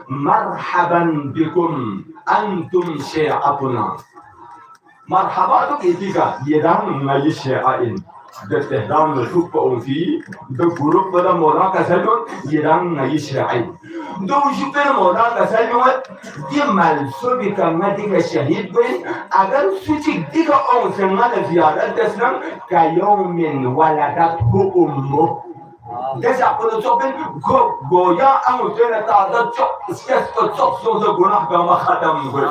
مرحبا بكم أنتم شيعتنا. مرحبا تو كيفيكا يدان ناي شيعين بتهدام نشوف أنفي بجروب بلا مولا كسلون يدان ناي شيعين دو شوفنا مولا كسلون دي مالسو بكما ديك الشهيد بين أجر سوتي ديك أنسنا لزيارة دسنا كيوم ولدته أمه. Desa kono chopin goya amu tena ta da chop skes to chop so da gunah gama khatam goin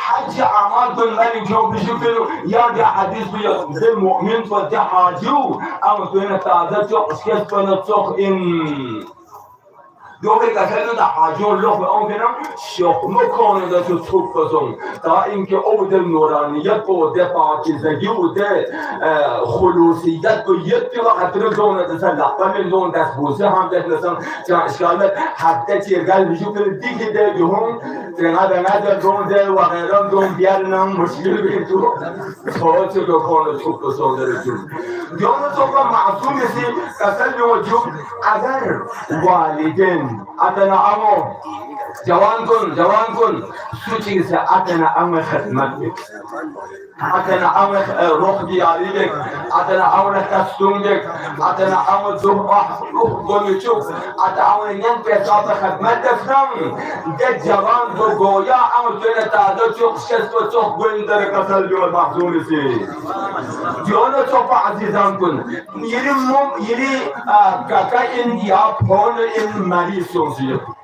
حج أعمال الملك جو بيشوفوا يا دي حديث بيا المؤمن فدي حاجو أو تونا تعذب جو أشكال تونا تسوق إن دوبي كسلنا ده حاجو لوح بأمكنا شوق مكان ده تسوق بسون تا إنك أود النورانيات أود باكيزة أود خلوصيات كيت وقت رجونا تسلح فمن دون تسبوسه هم تسلسن كان إشكالات حتى تيرجال بيشوفوا ديك ده يوم تنادى نادى دون ده وغيرهم دون بيارنا مشكلة بيتو صوت كون تسوق بسون ده رجوم يوم تسوق معصوم يصير كسلنا وجوب أجر والدين أتنا أمو جوان كن سوتشي سا أتنا أم خدمتك أتنا أم روح دياريك أتنا أم كاستومك أتنا أم روح دونيشوك أتنا أم ينبه صاحب خدمتك فهم ده جوان بوجويا أم تنا تعدد شوك شستو شوك بندر كسل جوال محزون سي جوانا شوف عزيزان كن يري كاكا إن يا فون إن مريض سوسيو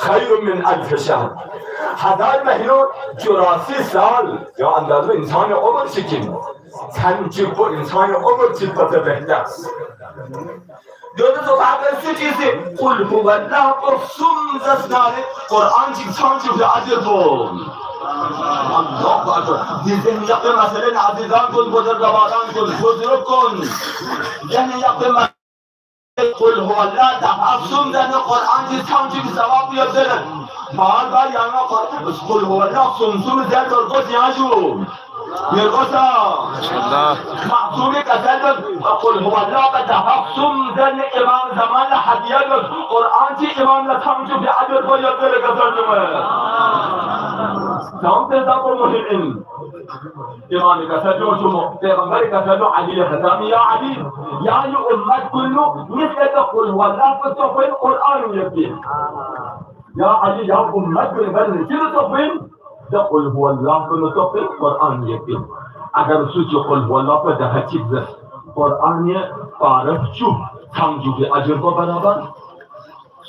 خير من 1000 شهر 1000 مهینه 84 سال یا اندازه انسان عمر چکین چند با انسان عمر چیزی بهتر دوست اگر چیزی قل هو الله و سوم زناره قرآن چند به عدل الله اکبر دیدن یقین مثلا عزیزان کن بزرگواران کن بزرگ کن یعنی یقین قل هو الله تفسم دن قرآن کی چند ثواب یادن بار یانا قل هو الله سوم در درگاه نیازو میگوسا معصوم کسل قل هو الله تفسم دن امام زمان حدیث قرآن کی امام لطفاً جو بیادر با یادن کسل جمعه سامت زبان مهمین امام کسل جو پیغمبر کسل علی خطامی یا علی یا امت کلو مثل تقول هو الله فتقول القرآن يبدي يا علي يا امت بالبلد كده تقول هو الله فتقول القرآن يبدي اگر سوچ قل هو الله فده حقیقت قرآن پارف چو تنجو به اجر با برابر